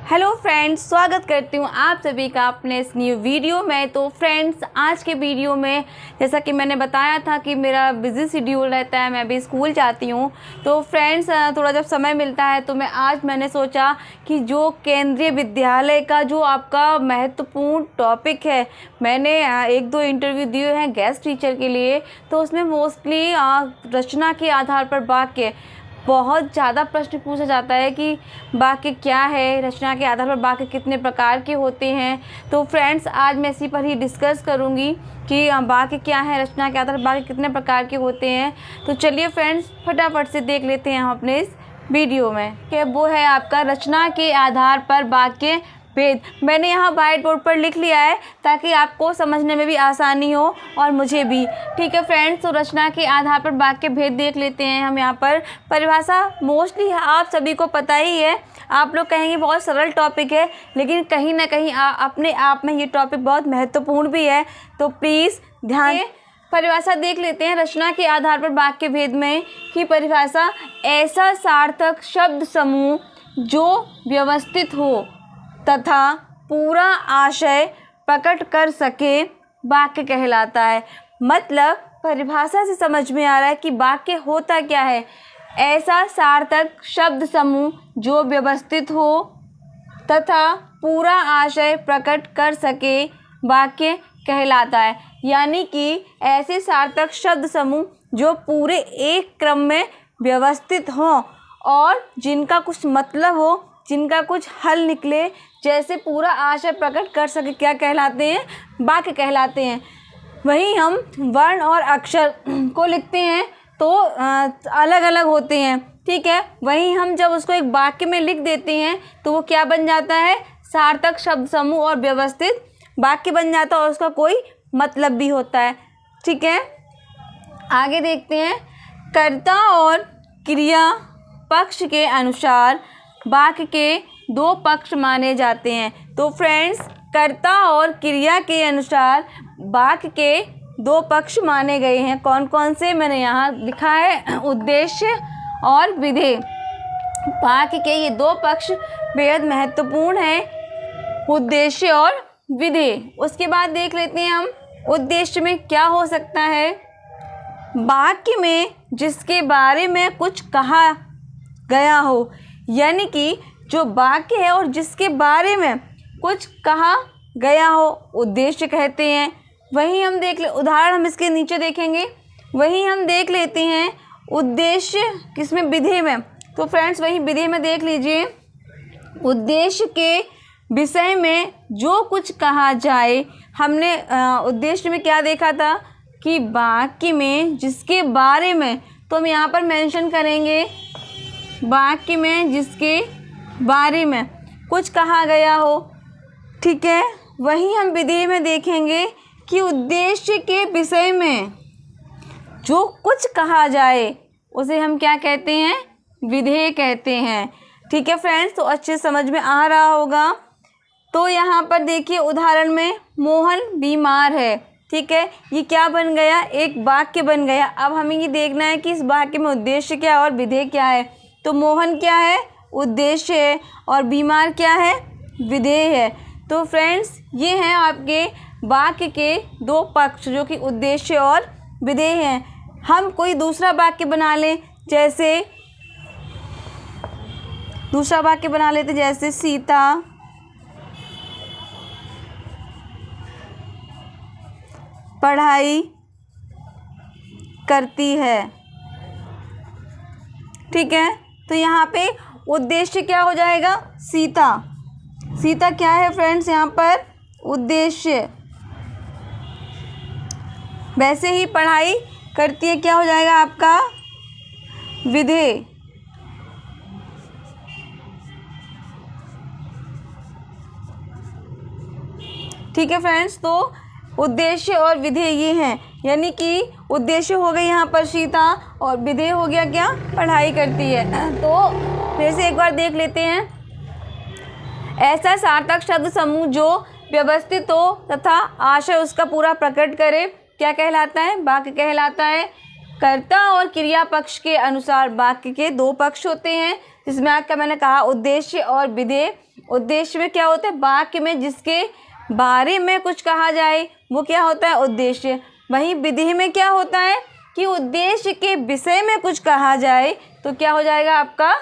Hello friends, स्वागत करती हूँ आप सभी का अपने इस न्यू वीडियो में। तो फ्रेंड्स, आज के वीडियो में जैसा कि मैंने बताया था कि मेरा बिज़ी शेड्यूल रहता है, मैं अभी स्कूल जाती हूँ। तो फ्रेंड्स, थोड़ा जब समय मिलता है तो मैंने सोचा कि जो केंद्रीय विद्यालय का जो आपका महत्वपूर्ण टॉपिक है, मैंने एक दो इंटरव्यू दिए हैं गेस्ट टीचर के लिए। तो उसमें मोस्टली रचना के आधार पर वाक्य बहुत ज़्यादा प्रश्न पूछा जाता है कि वाक्य क्या है, रचना के आधार पर वाक्य कितने प्रकार के होते हैं। तो फ्रेंड्स, आज मैं इसी पर ही डिस्कस करूंगी कि वाक्य क्या है, रचना के आधार पर वाक्य कितने प्रकार के होते हैं। तो चलिए फ्रेंड्स, फटाफट से देख लेते हैं हम अपने इस वीडियो में कि वो है आपका रचना के आधार पर वाक्य भेद। मैंने यहाँ वाइट बोर्ड पर लिख लिया है ताकि आपको समझने में भी आसानी हो और मुझे भी। ठीक है फ्रेंड्स, तो रचना के आधार पर वाक्य भेद देख लेते हैं हम। यहाँ पर परिभाषा मोस्टली आप सभी को पता ही है। आप लोग कहेंगे बहुत सरल टॉपिक है, लेकिन कहीं ना कहीं अपने आप में ये टॉपिक बहुत महत्वपूर्ण भी है। तो प्लीज़ ध्यान परिभाषा देख लेते हैं रचना के आधार पर वाक्य भेद में कि परिभाषा ऐसा सार्थक शब्द समूह जो व्यवस्थित हो तथा पूरा आशय प्रकट कर सके वाक्य कहलाता है। मतलब परिभाषा से समझ में आ रहा है कि वाक्य होता क्या है। ऐसा सार्थक शब्द समूह जो व्यवस्थित हो तथा पूरा आशय प्रकट कर सके वाक्य कहलाता है। यानी कि ऐसे सार्थक शब्द समूह जो पूरे एक क्रम में व्यवस्थित हों और जिनका कुछ मतलब हो, जिनका कुछ हल निकले, जैसे पूरा आशय प्रकट कर सके, क्या कहलाते हैं? वाक्य कहलाते हैं। वहीं हम वर्ण और अक्षर को लिखते हैं तो अलग अलग होते हैं, ठीक है। वहीं हम जब उसको एक वाक्य में लिख देते हैं तो वो क्या बन जाता है? सार्थक शब्द समूह और व्यवस्थित वाक्य बन जाता है और उसका कोई मतलब भी होता है, ठीक है। आगे देखते हैं। कर्ता और क्रिया पक्ष के अनुसार वाक्य के दो पक्ष माने जाते हैं। तो फ्रेंड्स, कर्ता और क्रिया के अनुसार वाक्य के दो पक्ष माने गए हैं। कौन कौन से? मैंने यहाँ लिखा है उद्देश्य और विधेय। वाक्य के ये दो पक्ष बेहद महत्वपूर्ण हैं, उद्देश्य और विधेय। उसके बाद देख लेते हैं हम उद्देश्य में क्या हो सकता है। वाक्य में जिसके बारे में कुछ कहा गया हो, यानी कि जो वाक्य है और जिसके बारे में कुछ कहा गया हो, उद्देश्य कहते हैं। वहीं हम उदाहरण हम इसके नीचे देखेंगे। वहीं हम देख लेते हैं उद्देश्य किसमें? विधेय में। तो फ्रेंड्स, वहीं विधेय में देख लीजिए। उद्देश्य के विषय में जो कुछ कहा जाए, हमने उद्देश्य में क्या देखा था कि वाक्य में जिसके बारे में, तो हम यहाँ पर मेंशन करेंगे वाक्य में जिसके बारे में कुछ कहा गया हो, ठीक है। वहीं हम विधेय में देखेंगे कि उद्देश्य के विषय में जो कुछ कहा जाए उसे हम क्या कहते हैं? विधेय कहते हैं, ठीक है फ्रेंड्स। तो अच्छे समझ में आ रहा होगा। तो यहाँ पर देखिए उदाहरण में मोहन बीमार है, ठीक है। ये क्या बन गया? एक वाक्य बन गया। अब हमें ये देखना है कि इस वाक्य में उद्देश्य क्या है और विधेय क्या है। तो मोहन क्या है? उद्देश्य है। और बीमार क्या है? विधेय है। तो फ्रेंड्स, ये हैं आपके वाक्य के दो पक्ष जो कि उद्देश्य और विधेय हैं। हम कोई दूसरा वाक्य बना लें, जैसे दूसरा वाक्य बना लेते, जैसे सीता पढ़ाई करती है, ठीक है। तो यहाँ पे उद्देश्य क्या हो जाएगा? सीता। सीता क्या है फ्रेंड्स? यहाँ पर उद्देश्य। वैसे ही पढ़ाई करती है, क्या हो जाएगा आपका? विधेय। ठीक है फ्रेंड्स, तो उद्देश्य और विधेय ये हैं। यानी कि उद्देश्य हो गई यहाँ पर सीता और विधेय हो गया क्या? पढ़ाई करती है। तो फिर से एक बार देख लेते हैं। ऐसा सार्थक शब्द समूह जो व्यवस्थित हो तथा आशय उसका पूरा प्रकट करे, क्या कहलाता है? वाक्य कहलाता है। कर्ता और क्रिया पक्ष के अनुसार वाक्य के दो पक्ष होते हैं, जिसमें आपका मैंने कहा उद्देश्य और विधेय। उद्देश्य में क्या होता है, वाक्य में जिसके बारे में कुछ कहा जाए वो क्या होता है, उद्देश्य। वहीं विधेय में क्या होता है कि उद्देश्य के विषय में कुछ कहा जाए तो क्या हो जाएगा आपका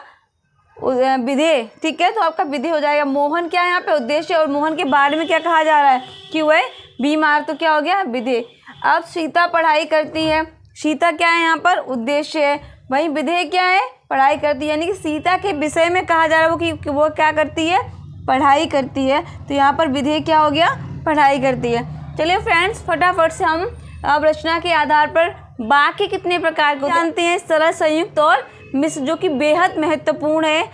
विधेय। ठीक है, तो आपका विधेय हो जाएगा। मोहन क्या है यहाँ पे, उद्देश्य, और मोहन के बारे में क्या कहा जा रहा है कि वह बीमार, तो क्या हो गया, विधेय। अब सीता पढ़ाई करती है, सीता क्या है यहाँ पर, उद्देश्य है। वहीं विधेय क्या है, पढ़ाई करती है, यानी कि सीता के विषय में कहा जा रहा है वो कि वो क्या करती है, पढ़ाई करती है। तो यहाँ पर विधेय क्या हो गया, पढ़ाई करती है। चलिए फ्रेंड्स, फटाफट से हम अब रचना के आधार पर वाक्य कितने प्रकार के जानते हैं, सरल, संयुक्त और मिश्र, जो कि बेहद महत्वपूर्ण है।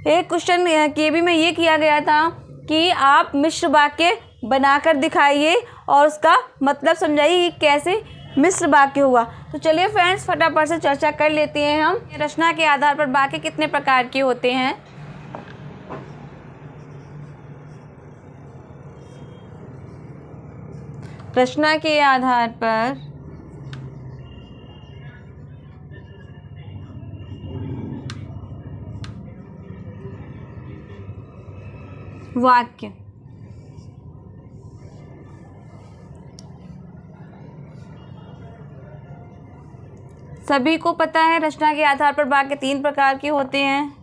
एक क्वेश्चन केबी में ये किया गया था कि आप मिश्र वाक्य बनाकर दिखाइए और उसका मतलब समझाइए कि कैसे मिश्र वाक्य हुआ। तो चलिए फ्रेंड्स, फटाफट से चर्चा कर लेते हैं हम रचना के आधार पर वाक्य कितने प्रकार के होते हैं। रचना के आधार पर वाक्य। सभी को पता है रचना के आधार पर वाक्य 3 प्रकार के होते हैं,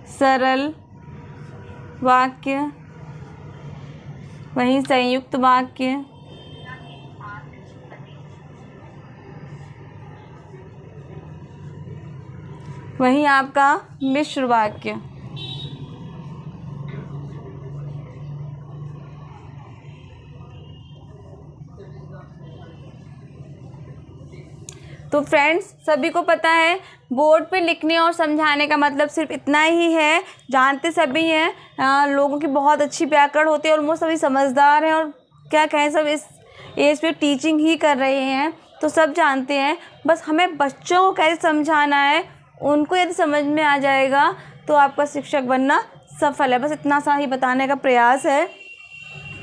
सरल वाक्य, वहीं संयुक्त वाक्य, वहीं आपका मिश्र वाक्य। तो फ्रेंड्स, सभी को पता है बोर्ड पे लिखने और समझाने का मतलब सिर्फ इतना ही है, जानते सभी हैं। लोगों की बहुत अच्छी व्याकरण होती है और वो सभी समझदार हैं और क्या कहें, सब इस एज पे टीचिंग ही कर रहे हैं, तो सब जानते हैं। बस हमें बच्चों को कैसे समझाना है, उनको यदि समझ में आ जाएगा तो आपका शिक्षक बनना सफल है। बस इतना सा ही बताने का प्रयास है।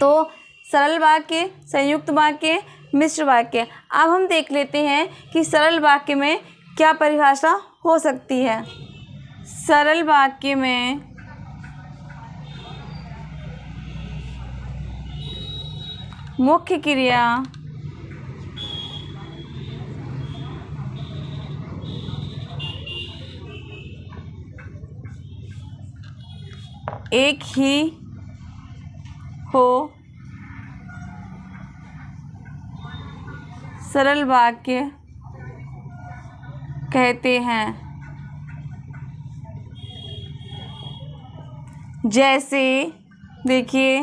तो सरल वाक्य, संयुक्त वाक्य, मिश्र वाक्य। अब हम देख लेते हैं कि सरल वाक्य में क्या परिभाषा हो सकती है। सरल वाक्य में मुख्य क्रिया एक ही हो, सरल वाक्य कहते हैं। जैसे देखिए,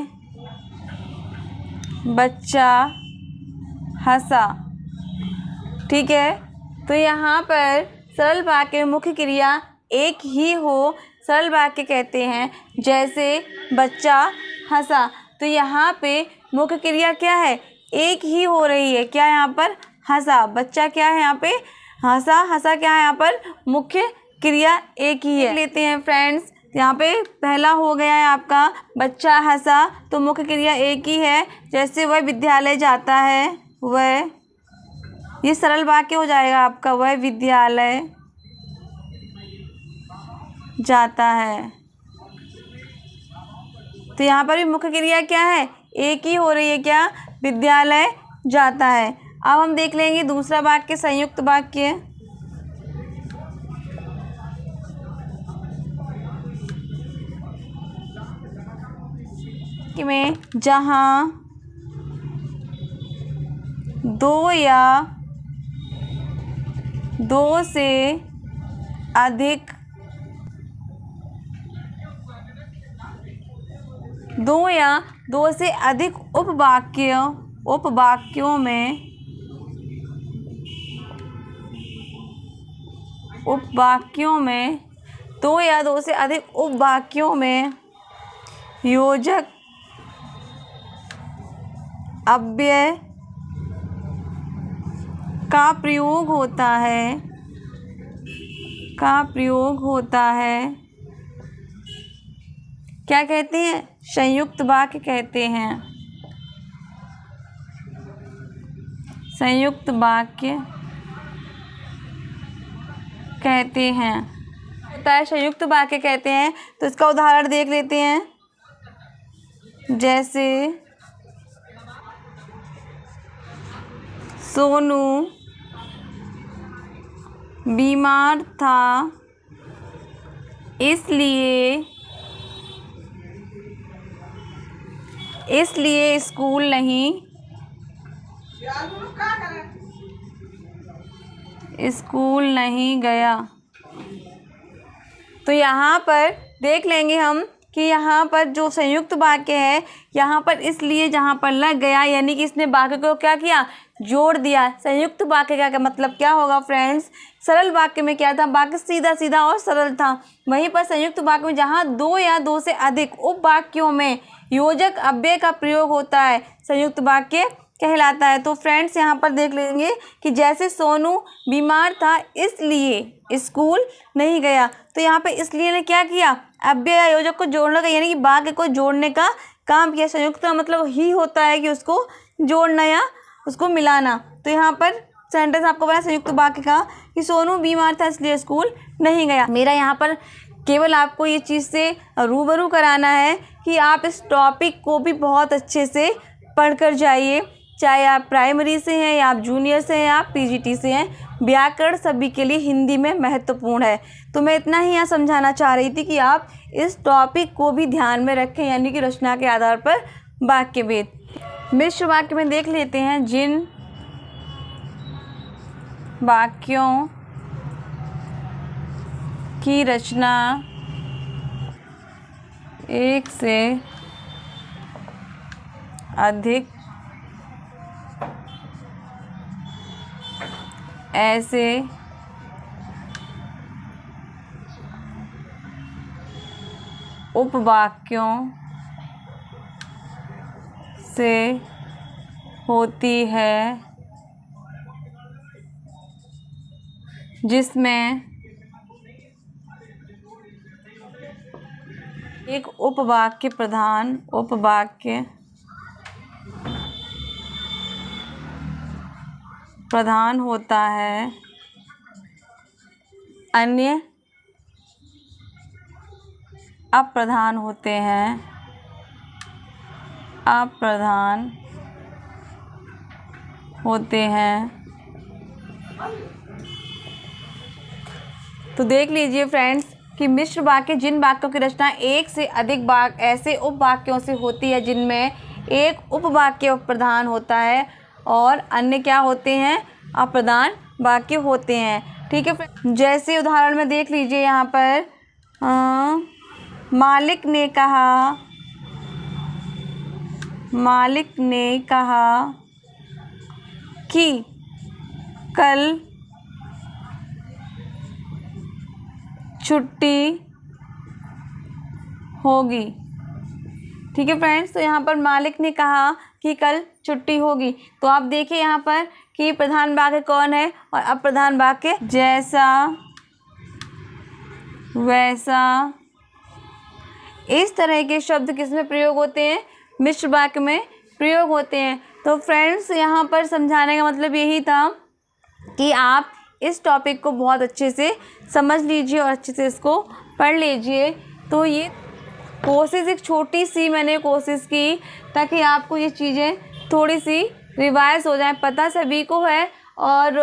बच्चा हंसा। ठीक है, तो यहाँ पर सरल वाक्य में मुख्य क्रिया एक ही हो, सरल वाक्य कहते हैं। जैसे बच्चा हंसा, तो यहाँ पे मुख्य क्रिया क्या है, एक ही हो रही है। क्या यहाँ पर, हंसा। बच्चा क्या है यहाँ पे, हंसा। हंसा क्या है यहाँ पर, मुख्य क्रिया एक ही है। लेते हैं फ्रेंड्स, यहाँ पे पहला हो गया है आपका बच्चा हंसा, तो मुख्य क्रिया एक ही है। जैसे वह विद्यालय जाता है, वह, ये सरल वाक्य हो जाएगा आपका, वह विद्यालय जाता है। तो यहाँ पर भी मुख्य क्रिया क्या है, एक ही हो रही है। क्या, विद्यालय जाता है। अब हम देख लेंगे दूसरा वाक्य, संयुक्त वाक्य। में जहाँ दो या दो से अधिक उपवाक्यों में दो या दो से अधिक उपवाक्यों में योजक अव्यय का प्रयोग होता है, क्या कहते हैं, संयुक्त वाक्य कहते हैं। संयुक्त वाक्य कहते हैं। होता है, संयुक्त वाक्य कहते हैं। तो इसका उदाहरण देख लेते हैं। जैसे सोनू बीमार था इसलिए स्कूल नहीं गया। तो यहाँ पर देख लेंगे हम कि यहाँ पर जो संयुक्त वाक्य है, यहाँ पर इसलिए जहाँ पर लग गया, यानी कि इसने वाक्य को क्या किया, जोड़ दिया। संयुक्त वाक्य का मतलब क्या होगा फ्रेंड्स? सरल वाक्य में क्या था, वाक्य सीधा सीधा और सरल था। वहीं पर संयुक्त वाक्य में जहाँ दो या दो से अधिक उपवाक्यों में योजक अव्यय का प्रयोग होता है, संयुक्त वाक्य कहलाता है। तो फ्रेंड्स यहाँ पर देख लेंगे कि जैसे सोनू बीमार था इसलिए स्कूल नहीं गया। तो यहाँ पे इसलिए ने क्या किया, अव्यय या योजक को जोड़ने का, यानी कि वाक्य को जोड़ने का काम किया। संयुक्त का मतलब ही होता है कि उसको जोड़ना या उसको मिलाना। तो यहाँ पर सेंटेंस आपको बना संयुक्त वाक्य का कि सोनू बीमार था इसलिए स्कूल नहीं गया। मेरा यहाँ पर केवल आपको ये चीज़ से रूबरू कराना है कि आप इस टॉपिक को भी बहुत अच्छे से पढ़कर जाइए, चाहे आप प्राइमरी से हैं या आप जूनियर से हैं या आप पीजीटी से हैं। व्याकरण सभी के लिए हिंदी में महत्वपूर्ण है। तो मैं इतना ही यहाँ समझाना चाह रही थी कि आप इस टॉपिक को भी ध्यान में रखें, यानी कि रचना के आधार पर वाक्य भेद। मिश्र वाक्य में देख लेते हैं, जिन वाक्यों की रचना एक से अधिक ऐसे उपवाक्यों से होती है जिसमें एक उपवाक्य प्रधान होता है, अन्य अप्रधान होते हैं। तो देख लीजिए फ्रेंड्स कि मिश्र वाक्य जिन वाक्यों की रचना एक से अधिक ऐसे उपवाक्यों से होती है जिनमें एक उपवाक्य प्रधान होता है और अन्य क्या होते हैं, अप्रधान वाक्य होते हैं। ठीक है फ्रेंड्स, जैसे उदाहरण में देख लीजिए यहाँ पर मालिक ने कहा कि कल छुट्टी होगी। ठीक है फ्रेंड्स, तो यहाँ पर मालिक ने कहा कि कल छुट्टी होगी। तो आप देखिए यहाँ पर कि प्रधान वाक्य कौन है और अप्रधान वाक्य जैसा वैसा। इस तरह के शब्द किसमें प्रयोग होते हैं, मिश्र वाक्य में प्रयोग होते हैं। तो फ्रेंड्स यहाँ पर समझाने का मतलब यही था कि आप इस टॉपिक को बहुत अच्छे से समझ लीजिए और अच्छे से इसको पढ़ लीजिए। तो ये कोशिश एक छोटी सी मैंने कोशिश की ताकि आपको ये चीज़ें थोड़ी सी रिवाइज हो जाए। पता सभी को है और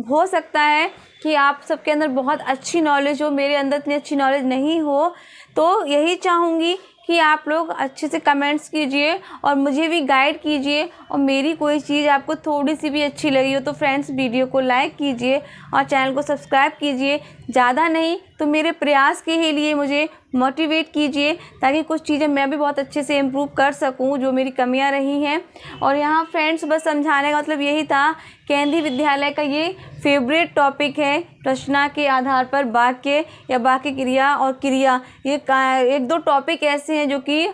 हो सकता है कि आप सबके अंदर बहुत अच्छी नॉलेज हो, मेरे अंदर इतनी अच्छी नॉलेज नहीं हो। तो यही चाहूँगी कि आप लोग अच्छे से कमेंट्स कीजिए और मुझे भी गाइड कीजिए, और मेरी कोई चीज़ आपको थोड़ी सी भी अच्छी लगी हो तो फ्रेंड्स वीडियो को लाइक कीजिए और चैनल को सब्सक्राइब कीजिए। ज़्यादा नहीं तो मेरे प्रयास के ही लिए मुझे मोटिवेट कीजिए ताकि कुछ चीज़ें मैं भी बहुत अच्छे से इम्प्रूव कर सकूं जो मेरी कमियां रही हैं। और यहाँ फ्रेंड्स बस समझाने का मतलब यही था, केंद्रीय विद्यालय का ये फेवरेट टॉपिक है, रचना के आधार पर वाक्य या वाक्य क्रिया और क्रिया। ये एक दो टॉपिक ऐसे हैं जो कि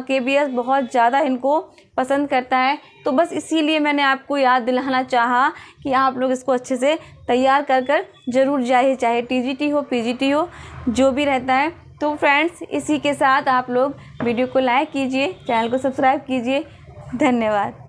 KBS बहुत ज़्यादा इनको पसंद करता है। तो बस इसीलिए मैंने आपको याद दिलाना चाहा कि आप लोग इसको अच्छे से तैयार कर ज़रूर जाइए, चाहे TGT हो PGT हो जो भी रहता है। तो फ्रेंड्स इसी के साथ आप लोग वीडियो को लाइक कीजिए, चैनल को सब्सक्राइब कीजिए। धन्यवाद।